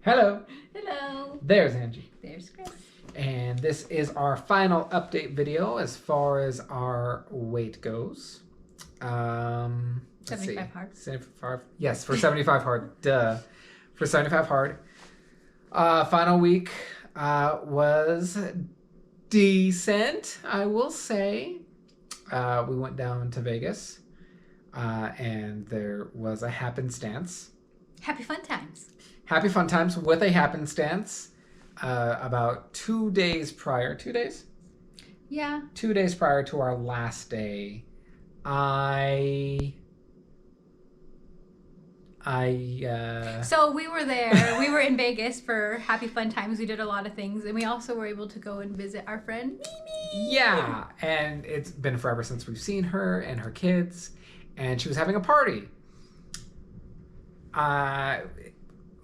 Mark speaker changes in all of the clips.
Speaker 1: Hello.
Speaker 2: Hello.
Speaker 1: There's Angie.
Speaker 2: There's Chris.
Speaker 1: And this is our final update video as far as our weight goes.
Speaker 2: 75 hard.
Speaker 1: 75. Yes, for 75 hard. Duh. For 75 hard. Final week was decent, I will say. We went down to Vegas, and there was a happenstance.
Speaker 2: Happy fun times.
Speaker 1: Happy fun times with a happenstance. About 2 days prior. 2 days?
Speaker 2: Yeah.
Speaker 1: 2 days prior to our last day,
Speaker 2: So we were there. We were in Vegas for Happy Fun Times. We did a lot of things, and we also were able to go and visit our friend Mimi.
Speaker 1: Yeah, and it's been forever since we've seen her and her kids, and she was having a party.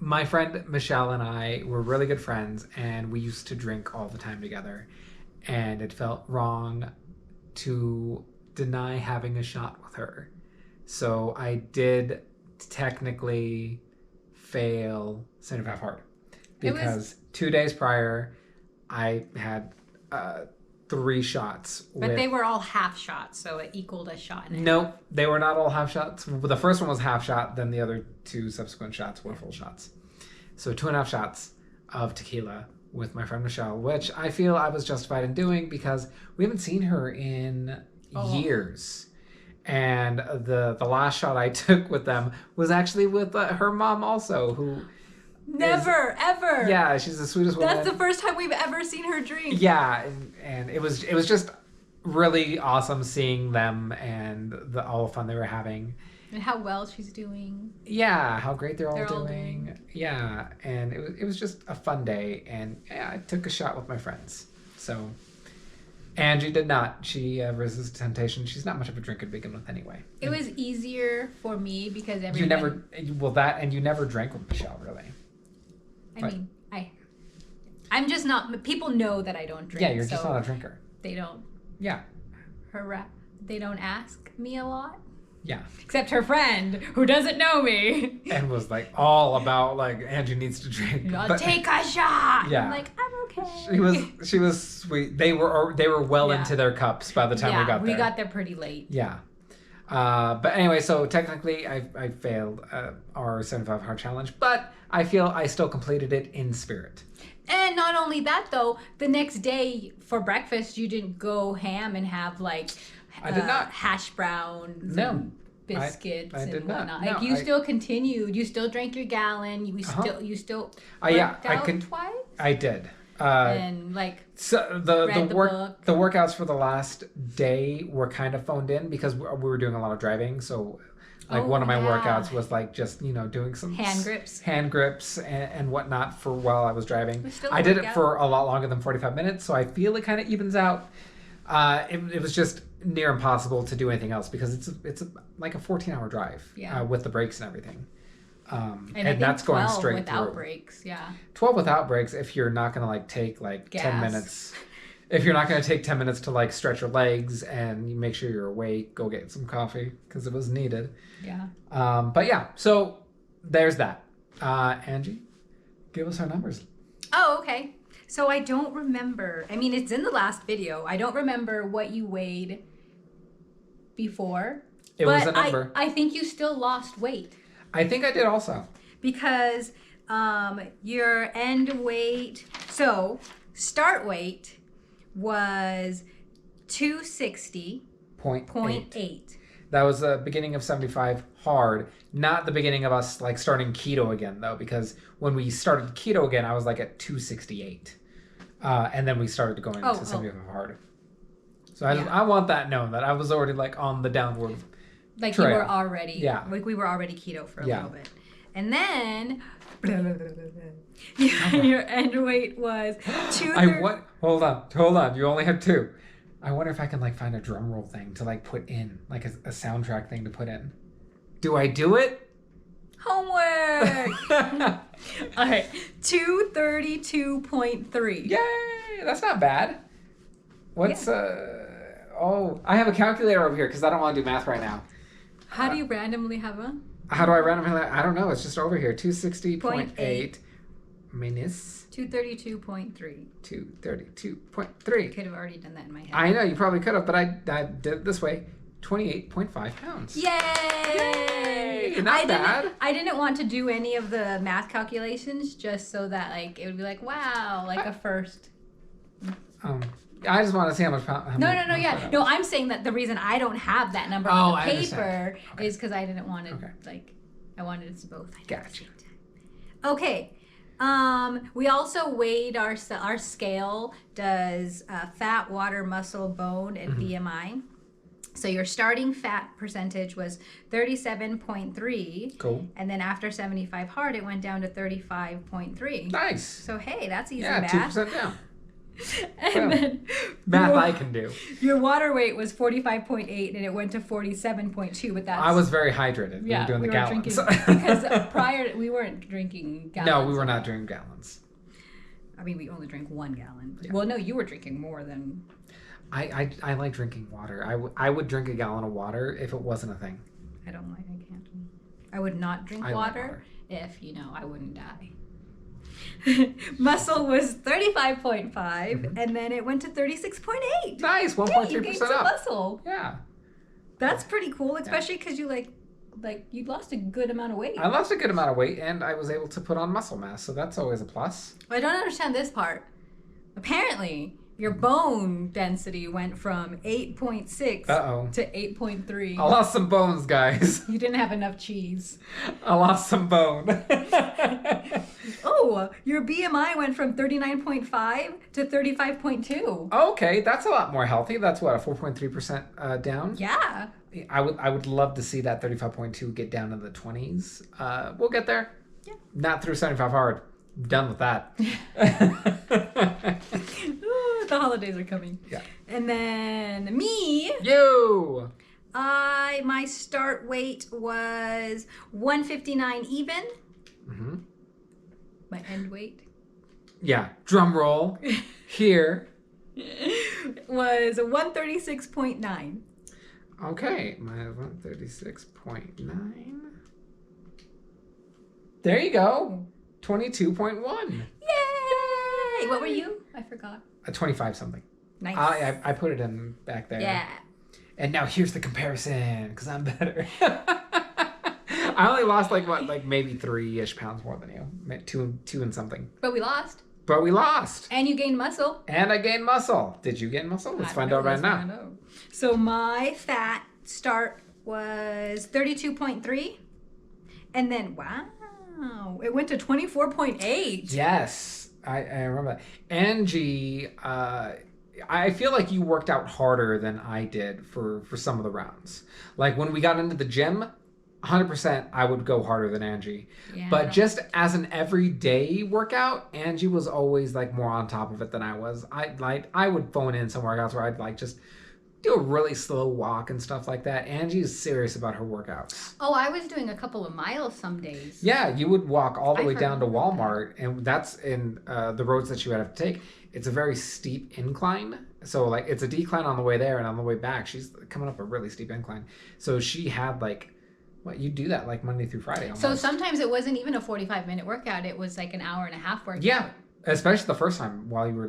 Speaker 1: My friend Michelle and I were really good friends, and we used to drink all the time together, and it felt wrong to deny having a shot with her. So I did technically fail 75 hard because 2 days prior I had 3 shots.
Speaker 2: But they were all half shots, so it equaled a shot.
Speaker 1: Nope, they were not all half shots. The first one was half shot, then the other 2 subsequent shots were full shots. So 2.5 shots of tequila with my friend Michelle, which I feel I was justified in doing because we haven't seen her in years. And the last shot I took with them was actually with her mom also, who...
Speaker 2: Ever.
Speaker 1: Yeah, she's the sweetest woman.
Speaker 2: That's the first time we've ever seen her drink.
Speaker 1: Yeah, and it was just really awesome seeing them and all the fun they were having.
Speaker 2: And how well she's doing.
Speaker 1: Yeah, how great they're all doing. Yeah, and it was just a fun day, and yeah, I took a shot with my friends. So Angie did not. She resisted temptation. She's not much of a drinker to begin with anyway.
Speaker 2: It was easier for me because everyone...
Speaker 1: You never drank with Michelle, really.
Speaker 2: I'm just not... People know that I don't drink.
Speaker 1: Yeah, you're just not a drinker.
Speaker 2: They don't...
Speaker 1: Yeah.
Speaker 2: They don't ask me a lot.
Speaker 1: Yeah.
Speaker 2: Except her friend, who doesn't know me.
Speaker 1: And was like all about like, Angie needs to drink.
Speaker 2: Take a shot!
Speaker 1: Yeah.
Speaker 2: I'm like, I'm okay.
Speaker 1: She was sweet. They were well into their cups by the time we got there.
Speaker 2: We got there pretty late.
Speaker 1: Yeah. But anyway, so technically I failed our 75 hard challenge, but I feel I still completed it in spirit.
Speaker 2: And not only that, though, the next day for breakfast, you didn't go ham and have like
Speaker 1: I did not.
Speaker 2: Hash browns
Speaker 1: No.
Speaker 2: and biscuits
Speaker 1: I did
Speaker 2: and whatnot.
Speaker 1: not.
Speaker 2: Like
Speaker 1: No,
Speaker 2: still continued. You still drank your gallon. You still
Speaker 1: yeah,
Speaker 2: worked out twice.
Speaker 1: I did.
Speaker 2: And like
Speaker 1: so the workouts for the last day were kind of phoned in because we were doing a lot of driving. So like one of my workouts was like just doing some hand grips and whatnot for while I was driving. I did it for a lot longer than 45 minutes, so I feel it kind of evens out. It was just near impossible to do anything else because it's like a 14-hour drive with the breaks and everything. And that's going straight
Speaker 2: without
Speaker 1: through.
Speaker 2: breaks, yeah.
Speaker 1: 12 without breaks if you're not going to like take like
Speaker 2: Gas.
Speaker 1: 10 minutes. If you're not going to take 10 minutes to like stretch your legs and you make sure you're awake, go get some coffee because it was needed.
Speaker 2: Yeah.
Speaker 1: But yeah, so there's that. Angie, give us our numbers.
Speaker 2: Oh, okay. So I don't remember. I mean, it's in the last video. I don't remember what you weighed before.
Speaker 1: It was a number.
Speaker 2: I think you still lost weight.
Speaker 1: I think I did also.
Speaker 2: Because your end weight, so start weight was 260.8.
Speaker 1: That was the beginning of 75 hard, not the beginning of us like starting keto again though, because when we started keto again, I was like at 268. And then we started going to 75 hard. So I want that known that I was already like on the downward
Speaker 2: like
Speaker 1: trail.
Speaker 2: You were already, like we were already keto for a little bit. And then your end weight was 230.
Speaker 1: Hold on. You only have 2. I wonder if I can like find a drum roll thing to like put in, like a soundtrack thing to put in. Do I do it?
Speaker 2: Homework. All right, 232.3.
Speaker 1: Yay! That's not bad. What's I have a calculator over here because I don't want to do math right now.
Speaker 2: How do you randomly have a?
Speaker 1: How do I randomly? I don't know. It's just over here. 260.8 minus
Speaker 2: 232.3.
Speaker 1: 232.3.
Speaker 2: Could have already done that in my head.
Speaker 1: I know, you probably could have, but I did it this way. 28.5 pounds.
Speaker 2: Yay!
Speaker 1: Not bad.
Speaker 2: I didn't want to do any of the math calculations just so that like it would be like, wow, like a first.
Speaker 1: I just want to see how much pound.
Speaker 2: No, I'm saying that the reason I don't have that number on the paper is because I didn't want to I wanted it to both.
Speaker 1: Gotcha.
Speaker 2: Okay. We also weighed our scale does fat, water, muscle, bone, and BMI. So your starting fat percentage was 37.3.
Speaker 1: Cool.
Speaker 2: And then after 75 hard, it went down to 35.3.
Speaker 1: Nice.
Speaker 2: So hey, that's easy
Speaker 1: math.
Speaker 2: Yeah,
Speaker 1: 2% down.
Speaker 2: And then
Speaker 1: math I can do.
Speaker 2: Your water weight was 45.8 and it went to 47.2, but that's...
Speaker 1: I was very hydrated.
Speaker 2: Yeah,
Speaker 1: we were doing the gallons.
Speaker 2: Because prior, we weren't drinking gallons.
Speaker 1: No, we were not drinking gallons.
Speaker 2: I mean, we only drank 1 gallon.
Speaker 1: Yeah.
Speaker 2: Well, no, you were drinking more than...
Speaker 1: I like drinking water. I would drink a gallon of water if it wasn't a thing.
Speaker 2: I can't. I would not drink water if, I wouldn't die. Muscle was 35.5 and then it went to 36.8.
Speaker 1: Nice, 1.3%
Speaker 2: you gained some muscle.
Speaker 1: Yeah.
Speaker 2: That's pretty cool, especially because you you lost a good amount of weight.
Speaker 1: I lost a good amount of weight and I was able to put on muscle mass, so that's always a plus.
Speaker 2: I don't understand this part. Apparently, your bone density went from 8.6 to 8.3.
Speaker 1: I lost some bones, guys.
Speaker 2: You didn't have enough cheese.
Speaker 1: I lost some bone.
Speaker 2: Oh, your BMI went from 39.5 to 35.2.
Speaker 1: Okay, that's a lot more healthy. That's what, a 4.3% down?
Speaker 2: Yeah.
Speaker 1: I would love to see that 35.2 get down to the 20s. We'll get there.
Speaker 2: Yeah.
Speaker 1: Not through 75 hard. Done with that.
Speaker 2: The holidays are coming.
Speaker 1: Yeah.
Speaker 2: And then me.
Speaker 1: You.
Speaker 2: My start weight was 159 even.
Speaker 1: Mm-hmm.
Speaker 2: My end weight.
Speaker 1: Yeah. Drum roll. Here.
Speaker 2: Was 136.9.
Speaker 1: Okay. My 136.9. There you go. 22.1.
Speaker 2: Yay! What were you? I forgot.
Speaker 1: 25 something.
Speaker 2: Nice.
Speaker 1: I put it in back there.
Speaker 2: Yeah.
Speaker 1: And now here's the comparison, because I'm better. I only lost maybe 3-ish pounds more than you. Two and something.
Speaker 2: But we lost. And you gained muscle.
Speaker 1: And I gained muscle. Did you gain muscle? Let's find out right now.
Speaker 2: So my fat start was 32.3. And then, wow, it went to 24.8.
Speaker 1: Yes. I remember that. Angie, I feel like you worked out harder than I did for some of the rounds. Like when we got into the gym, 100% I would go harder than Angie. Yeah, but just as an everyday workout, Angie was always more on top of it than I was. I would phone in some workouts where I'd just do a really slow walk and stuff like that. Angie is serious about her workouts.
Speaker 2: Oh, I was doing a couple of miles some days.
Speaker 1: Yeah, you would walk all the way down to Walmart, and that's in the roads that you would have to take. It's a very steep incline. So it's a decline on the way there, and on the way back, she's coming up a really steep incline. So she had you do that Monday through Friday almost.
Speaker 2: So sometimes it wasn't even a 45-minute workout. It was an hour and a half workout.
Speaker 1: Yeah. Especially the first time while you were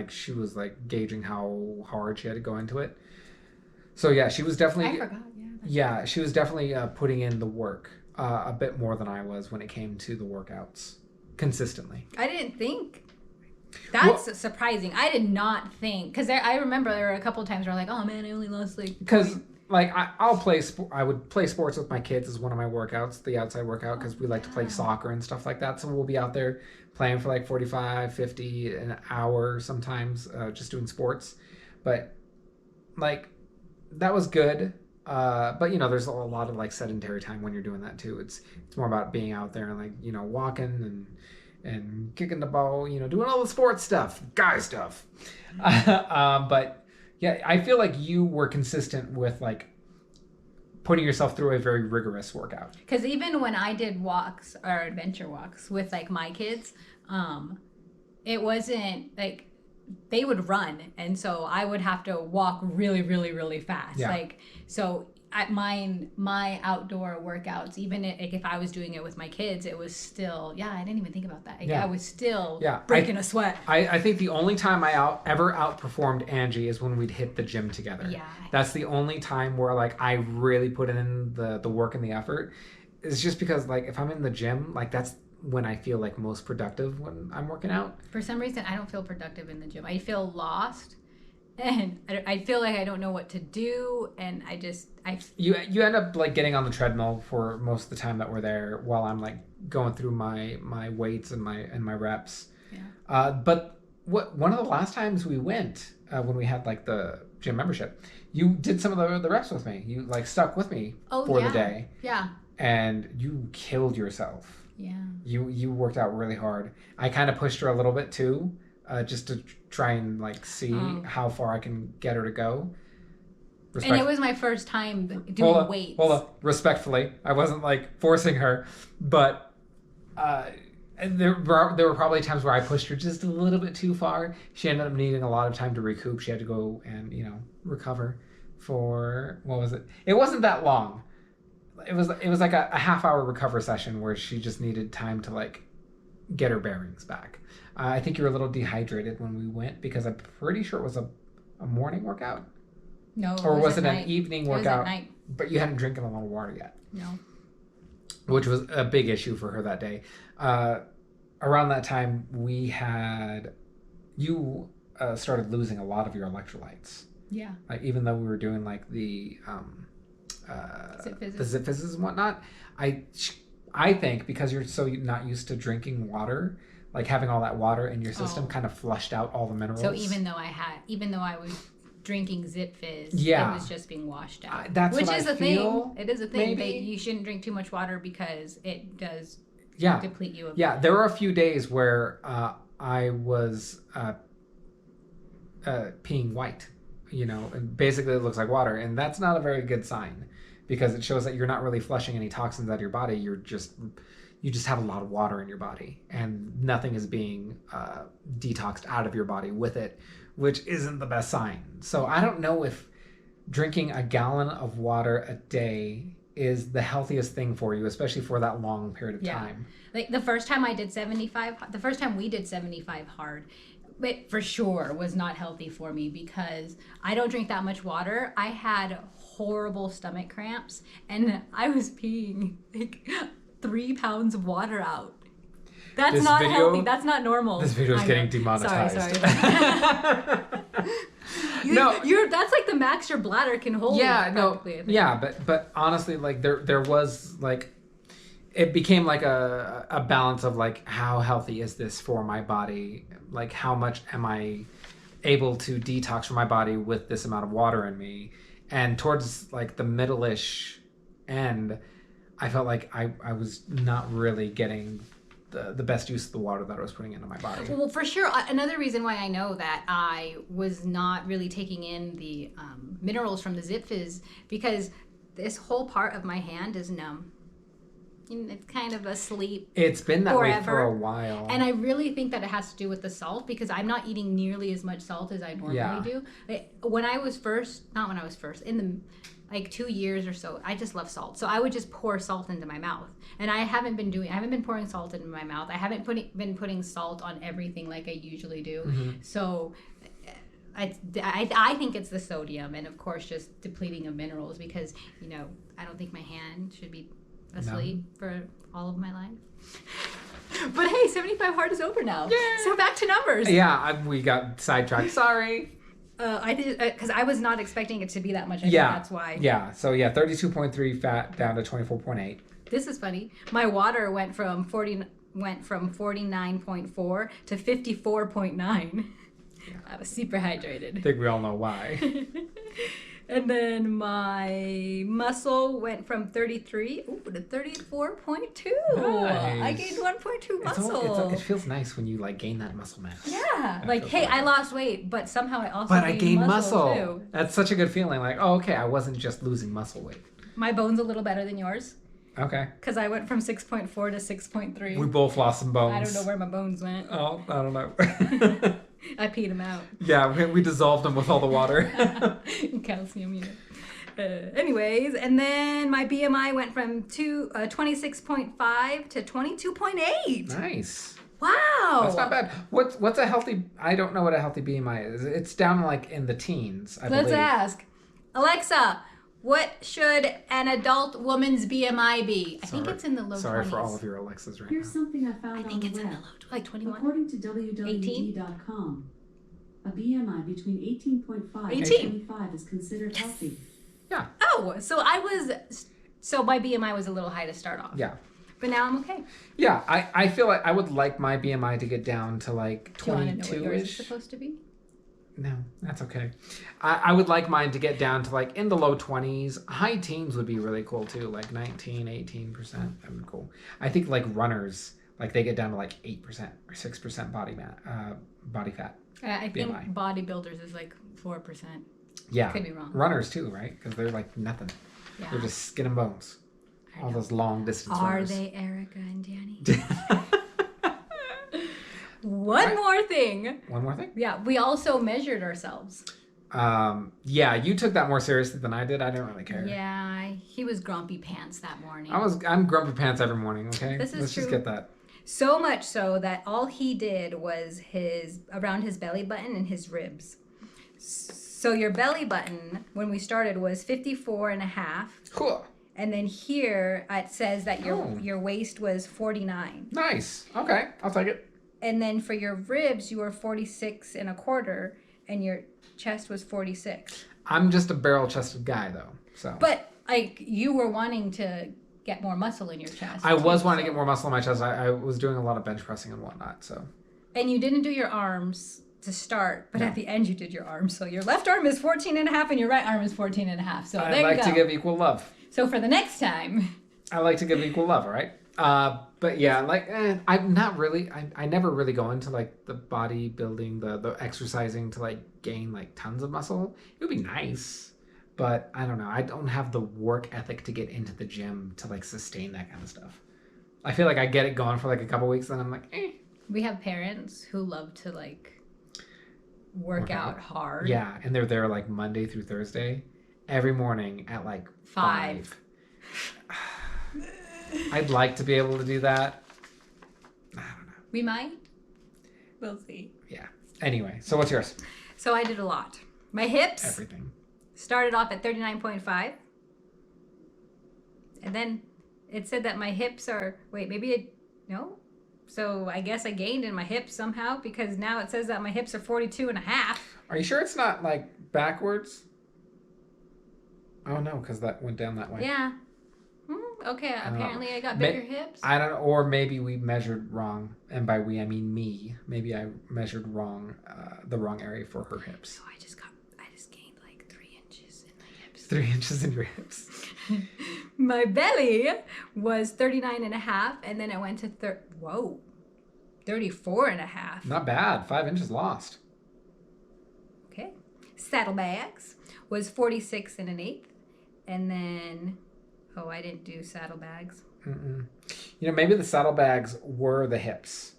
Speaker 1: she was gauging how hard she had to go into it. So yeah, she was definitely.
Speaker 2: I forgot.
Speaker 1: Yeah, she was definitely putting in the work a bit more than I was when it came to the workouts consistently.
Speaker 2: I didn't think. That's surprising. I did not think because I remember there were a couple of times where oh man, I only lost
Speaker 1: because. I would play sports with my kids as one of my workouts, the outside workout, because we like to play soccer and stuff like that. So we'll be out there playing for 45, 50, an hour sometimes, just doing sports. But that was good. But there's a lot of sedentary time when you're doing that too. It's more about being out there and walking and kicking the ball, doing all the sports stuff, guy stuff. But yeah, I feel like you were consistent with putting yourself through a very rigorous workout.
Speaker 2: Because even when I did walks or adventure walks with my kids, it wasn't they would run, and so I would have to walk really, really, really fast.
Speaker 1: Yeah.
Speaker 2: So my outdoor workouts, even if I was doing it with my kids, it was still, I didn't even think about that. I was still breaking a sweat.
Speaker 1: I think the only time I ever outperformed Angie is when we'd hit the gym together.
Speaker 2: Yeah.
Speaker 1: That's the only time where like I really put in the work and the effort. It's just because like if I'm in the gym, like that's when I feel like most productive when I'm working out.
Speaker 2: For some reason, I don't feel productive in the gym. I feel lost. And I feel like I don't know what to do, and you
Speaker 1: end up like getting on the treadmill for most of the time that we're there, while I'm like going through my weights and my reps.
Speaker 2: Yeah.
Speaker 1: But one of the last times we went, when we had like the gym membership, you did some of the reps with me. You like stuck with me for the day.
Speaker 2: Yeah.
Speaker 1: And you killed yourself.
Speaker 2: Yeah.
Speaker 1: You worked out really hard. I kind of pushed her a little bit too. Just to try and like see how far I can get her to go.
Speaker 2: And it was my first time doing weights.
Speaker 1: Hold up. Respectfully, I wasn't like forcing her, but there were probably times where I pushed her just a little bit too far. She ended up needing a lot of time to recoup. She had to go and recover for what was it? It wasn't that long. It was like a half-hour recover session where she just needed time to like get her bearings back. I think you were a little dehydrated when we went because I'm pretty sure it was a morning workout.
Speaker 2: No.
Speaker 1: Or was it an evening workout?
Speaker 2: It was at night.
Speaker 1: But you hadn't drinking a lot of water yet.
Speaker 2: No.
Speaker 1: Which was a big issue for her that day. Around that time, you started losing a lot of your electrolytes.
Speaker 2: Yeah.
Speaker 1: Like even though we were doing like the Zip Fizzes and whatnot, I think because you're so not used to drinking water, like having all that water in your system kind of flushed out all the minerals.
Speaker 2: So even though I was drinking Zip Fizz, it was just being washed out.
Speaker 1: That's
Speaker 2: which
Speaker 1: what
Speaker 2: is
Speaker 1: I
Speaker 2: a
Speaker 1: feel,
Speaker 2: thing. It is a thing.
Speaker 1: maybe.
Speaker 2: You shouldn't drink too much water because it does deplete you.
Speaker 1: There were a few days where I was peeing white, and basically it looks like water, and that's not a very good sign because it shows that you're not really flushing any toxins out of your body. You just have a lot of water in your body, and nothing is being detoxed out of your body with it, which isn't the best sign. So I don't know if drinking a gallon of water a day is the healthiest thing for you, especially for that long period of time.
Speaker 2: Like the first time we did 75 hard, it for sure was not healthy for me because I don't drink that much water. I had horrible stomach cramps, and I was peeing like 3 pounds of water out. That's not healthy. That's not normal.
Speaker 1: This video is getting demonetized.
Speaker 2: Sorry. That's like the max your bladder can hold.
Speaker 1: But honestly, like there was like, it became like a balance of like, how healthy is this for my body? Like how much am I able to detox from my body with this amount of water in me? And towards like the middle-ish end, I felt like I was not really getting the best use of the water that I was putting into my body.
Speaker 2: Well, for sure. Another reason why I know that I was not really taking in the minerals from the Zip Fizz, because this whole part of my hand is numb. It's kind of asleep.
Speaker 1: It's been that
Speaker 2: forever.
Speaker 1: way for a while.
Speaker 2: And I really think that it has to do with the salt, because I'm not eating nearly as much salt as I normally do. In the like 2 years or so, I just love salt. So I would just pour salt into my mouth. And I haven't been pouring salt into my mouth. I haven't been putting salt on everything like I usually do.
Speaker 1: Mm-hmm.
Speaker 2: So I think it's the sodium, and of course just depleting of minerals, because I don't think my hand should be asleep for all of my life. But hey, 75 hard is over now. Yay! So back to numbers.
Speaker 1: Yeah, we got sidetracked. Sorry.
Speaker 2: I did, because I was not expecting it to be that much. I think that's why.
Speaker 1: Yeah. So 32.3 fat down to 24.8.
Speaker 2: This is funny. My water went from 49.4 to 54.9. Yeah. I was super hydrated.
Speaker 1: I think we all know why.
Speaker 2: And then my muscle went from 33 to 34.2. Nice. I gained 1.2 muscle.
Speaker 1: It feels nice when you like gain that muscle mass.
Speaker 2: Yeah. Like, hey, I lost weight, but somehow I also gained muscle too.
Speaker 1: That's such a good feeling. Like, oh, okay, I wasn't just losing muscle weight.
Speaker 2: My bone's a little better than yours.
Speaker 1: Okay.
Speaker 2: Because I went from 6.4 to 6.3.
Speaker 1: We both lost some bones.
Speaker 2: I don't know where my bones went.
Speaker 1: Oh, I don't know.
Speaker 2: I peed them out.
Speaker 1: Yeah, we dissolved them with all the water.
Speaker 2: Calcium, Anyways, and then my BMI went from 26.5 to 22.8.
Speaker 1: Nice.
Speaker 2: Wow.
Speaker 1: That's not bad. What's a healthy? I don't know what a healthy BMI is. It's down like in the teens, I believe.
Speaker 2: Let's ask. Alexa, what should an adult woman's BMI be? I think it's in the low 20s.
Speaker 1: Sorry for all of your Alexas right
Speaker 3: Here's
Speaker 1: now.
Speaker 3: something I found on the web.
Speaker 2: In the low, like 21.
Speaker 3: According to WWD.com, a BMI between 18.5 and 25 is considered healthy.
Speaker 1: Yeah.
Speaker 2: Oh, so my BMI was a little high to start off.
Speaker 1: Yeah.
Speaker 2: But now I'm okay.
Speaker 1: Yeah, I feel like I would like my BMI to get down to like 22-ish.
Speaker 2: Do you want to know what yours is supposed to be?
Speaker 1: No, that's okay. I would like mine to get down to like in the low 20s. High teens would be really cool too, like 19, 18%. That would be cool. I think like runners, like they get down to like 8% or 6% body fat.
Speaker 2: I think
Speaker 1: BMI.
Speaker 2: bodybuilders is like 4%.
Speaker 1: Yeah.
Speaker 2: Could be wrong.
Speaker 1: Runners too, right? Because they're like nothing.
Speaker 2: Yeah.
Speaker 1: They're just skin and bones. All those long distance runners.
Speaker 2: Are they Erica and Danny? One more thing.
Speaker 1: One more thing?
Speaker 2: Yeah, we also measured ourselves.
Speaker 1: Yeah, you took that more seriously than I did. I didn't really care.
Speaker 2: Yeah, he was grumpy pants that morning.
Speaker 1: I'm grumpy pants every morning, okay?
Speaker 2: This is
Speaker 1: Let's
Speaker 2: true.
Speaker 1: just get that.
Speaker 2: So much so that all he did was around his belly button and his ribs. So your belly button, when we started, was 54 and a half.
Speaker 1: Cool.
Speaker 2: And then here it says that your waist was 49.
Speaker 1: Nice. Okay, I'll take it.
Speaker 2: And then for your ribs, you were 46 and a quarter, and your chest was 46.
Speaker 1: I'm just a barrel-chested guy, though. So.
Speaker 2: But like you were wanting to get more muscle in your chest.
Speaker 1: I was wanting to get more muscle in my chest. I was doing a lot of bench pressing and whatnot. So.
Speaker 2: And you didn't do your arms to start, but at the end you did your arms. So your left arm is 14 and a half, and your right arm is 14 and a half. So there you go.
Speaker 1: I like to give equal love.
Speaker 2: So for the next time.
Speaker 1: I like to give equal love, all right? But yeah, like I'm not really. I never really go into like the bodybuilding, the exercising to like gain like tons of muscle. It would be nice, but I don't know. I don't have the work ethic to get into the gym to like sustain that kind of stuff. I feel like I get it going for like a couple weeks, then I'm like, eh.
Speaker 2: We have parents who love to like work out hard.
Speaker 1: Yeah, and they're there like Monday through Thursday, every morning at like 5. I'd like to be able to do that. I don't know.
Speaker 2: We might. We'll see.
Speaker 1: Yeah. Anyway, so what's yours?
Speaker 2: So I did a lot. My hips
Speaker 1: Everything.
Speaker 2: started off at 39.5. And then it said that my hips are, no? So I guess I gained in my hips somehow because now it says that my hips are 42 and a half.
Speaker 1: Are you sure it's not like backwards? Oh no, because that went down that way.
Speaker 2: Yeah. Okay, apparently I got bigger hips.
Speaker 1: I don't know, or maybe we measured wrong, and by we I mean me. Maybe I measured wrong, the wrong area for her hips.
Speaker 2: So I just gained like 3 inches in my hips.
Speaker 1: 3 inches in your hips.
Speaker 2: My belly was 39 and a half, and then it went to 34 and a half.
Speaker 1: Not bad. 5 inches lost.
Speaker 2: Okay. Saddlebags was 46 and an eighth, and then I didn't do saddlebags.
Speaker 1: You know, maybe the saddlebags were the hips.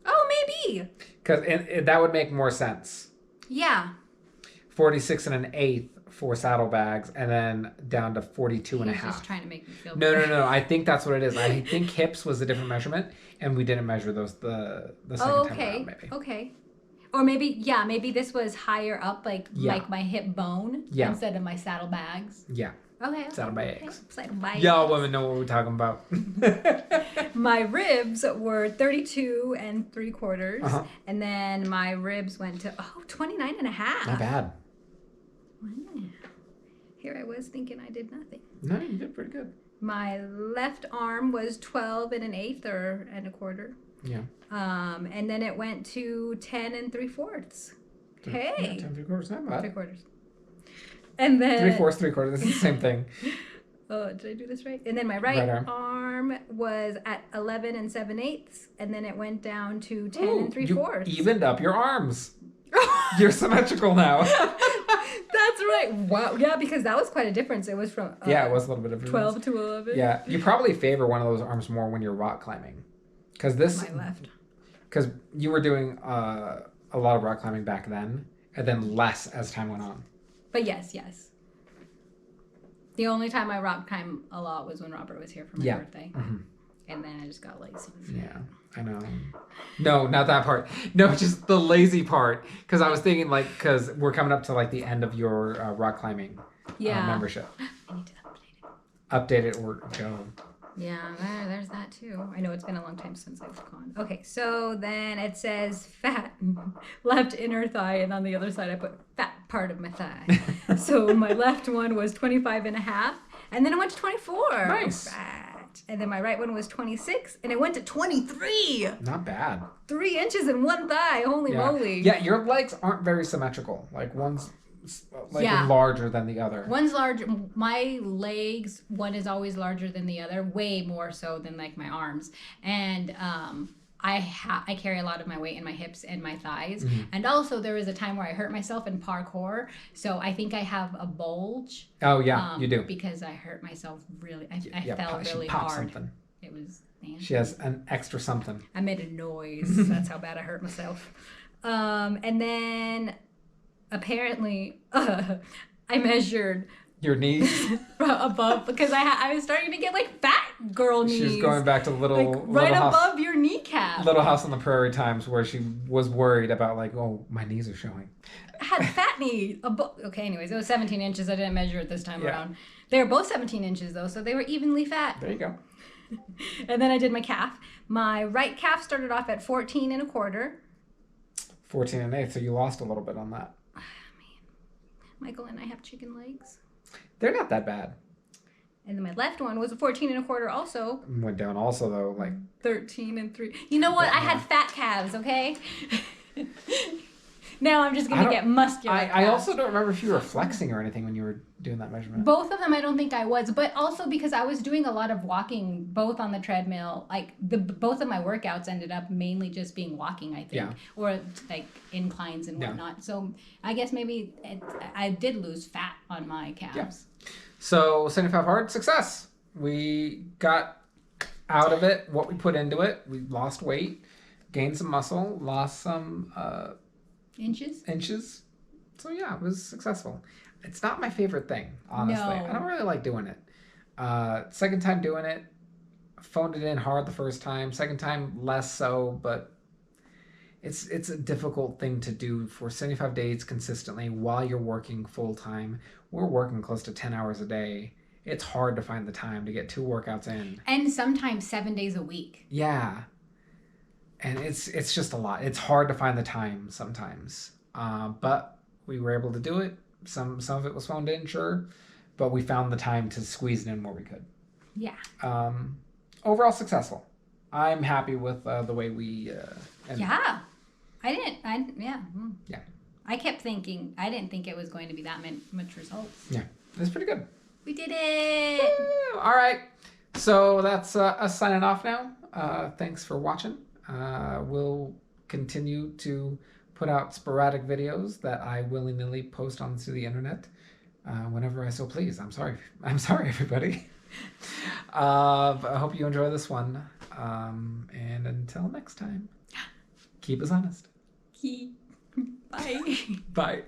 Speaker 2: Oh, maybe.
Speaker 1: Because that would make more sense.
Speaker 2: Yeah.
Speaker 1: 46 and an eighth for saddlebags, and then down to 42 and a half.
Speaker 2: Just trying to make me feel
Speaker 1: No.
Speaker 2: better.
Speaker 1: I think that's what it is. I think hips was a different measurement, and we didn't measure those the second time around, maybe.
Speaker 2: Okay. Or maybe this was higher up, like my hip bone instead of my saddlebags.
Speaker 1: Yeah.
Speaker 2: Okay.
Speaker 1: Saddlebags.
Speaker 2: Saddlebags.
Speaker 1: Y'all women know what we're talking about.
Speaker 2: My ribs were 32 and 3/4, and then my ribs went to 29 and a half.
Speaker 1: Not bad.
Speaker 2: Wow. Here I was thinking I did nothing.
Speaker 1: No, you did pretty good.
Speaker 2: My left arm was 12 and an eighth or and a quarter.
Speaker 1: Yeah.
Speaker 2: And then it went to 10 and 3/4. Hey.
Speaker 1: Yeah, 10 3/4, not bad.
Speaker 2: 3/4. And then
Speaker 1: 3/4, 3/4. This is the same thing.
Speaker 2: Oh, did I do this right? And then my right arm was at 11 and 7/8, and then it went down to 10 and 3/4.
Speaker 1: You evened up your arms. You're symmetrical now.
Speaker 2: That's right. Wow. Yeah, because that was quite a difference. It was from
Speaker 1: it was a little bit of a
Speaker 2: 12 to 11.
Speaker 1: Yeah, you probably favor one of those arms more when you're rock climbing, because
Speaker 2: my left.
Speaker 1: Because you were doing a lot of rock climbing back then, and then less as time went on.
Speaker 2: But yes. The only time I rock climbed a lot was when Robert was here for my birthday. Mm-hmm. And then I just got lazy.
Speaker 1: Yeah, I know. No, not that part. No, just the lazy part. Because I was thinking, like, because we're coming up to, like, the end of your rock climbing membership.
Speaker 2: I need to update
Speaker 1: Update
Speaker 2: it.
Speaker 1: it or go.
Speaker 2: Yeah, there's that too. I know it's been a long time since I've gone. Okay, so then it says fat left inner thigh, and on the other side I put fat part of my thigh. So my left one was 25 and a half, and then it went to 24.
Speaker 1: Nice.
Speaker 2: Fat. And then my right one was 26, and it went to 23.
Speaker 1: Not bad.
Speaker 2: 3 inches in one thigh. Holy moly.
Speaker 1: Yeah, your legs aren't very symmetrical. Like, one's larger than the other.
Speaker 2: One's large. My legs, one is always larger than the other, way more so than like my arms. And I carry a lot of my weight in my hips and my thighs. Mm-hmm. And also there was a time where I hurt myself in parkour. So I think I have a bulge.
Speaker 1: Oh yeah, you do.
Speaker 2: Because I hurt myself really. I fell really
Speaker 1: hard.
Speaker 2: Something. It was. Man.
Speaker 1: She has an extra something.
Speaker 2: I made a noise. That's how bad I hurt myself. And then apparently I measured
Speaker 1: your knees
Speaker 2: above because I was starting to get like fat girl knees.
Speaker 1: She was going back to little
Speaker 2: above your kneecap.
Speaker 1: Little House on the Prairie times where she was worried about like, oh, my knees are showing.
Speaker 2: I had fat knees. Okay, anyways, it was 17 inches. I didn't measure it this time around. They were both 17 inches though, so they were evenly fat.
Speaker 1: There you go.
Speaker 2: And then I did my calf. My right calf started off at 14 and a quarter.
Speaker 1: 14 and 1/8, so you lost a little bit on that.
Speaker 2: Man. Michael and I have chicken legs.
Speaker 1: They're not that bad.
Speaker 2: And then my left one was a 14 and a quarter also.
Speaker 1: Went down also though, like
Speaker 2: 13 and 3. You know what? I had fat calves, okay? Now I'm just going to get muscular.
Speaker 1: I also don't remember if you were flexing or anything when you were doing that measurement.
Speaker 2: Both of them I don't think I was, but also because I was doing a lot of walking, both on the treadmill. Like both of my workouts ended up mainly just being walking, I think. Yeah. Or like inclines and whatnot. Yeah. So I guess maybe I did lose fat on my calves.
Speaker 1: Yeah. So 75 hard, success. We got out of it what we put into it. We lost weight, gained some muscle, lost some... Inches. So yeah, it was successful. It's not my favorite thing, honestly. No. I don't really like doing it. Second time doing it, phoned it in hard the first time. Second time, less so, but it's a difficult thing to do for 75 days consistently while you're working full time. We're working close to 10 hours a day. It's hard to find the time to get 2 workouts in.
Speaker 2: And sometimes 7 days a week.
Speaker 1: Yeah. And it's just a lot. It's hard to find the time sometimes. But we were able to do it. Some of it was phoned in, sure. But we found the time to squeeze it in where we could.
Speaker 2: Yeah.
Speaker 1: Overall successful. I'm happy with the way we ended.
Speaker 2: Yeah. Yeah. I kept thinking, I didn't think it was going to be that much results.
Speaker 1: Yeah. It's pretty good.
Speaker 2: We did it.
Speaker 1: Woo! All right. So that's us signing off now. Thanks for watching. We'll continue to put out sporadic videos that I willy-nilly post onto the internet whenever I so please. I'm sorry, everybody. But I hope you enjoy this one. And until next time, keep us honest.
Speaker 2: Bye.
Speaker 1: Bye.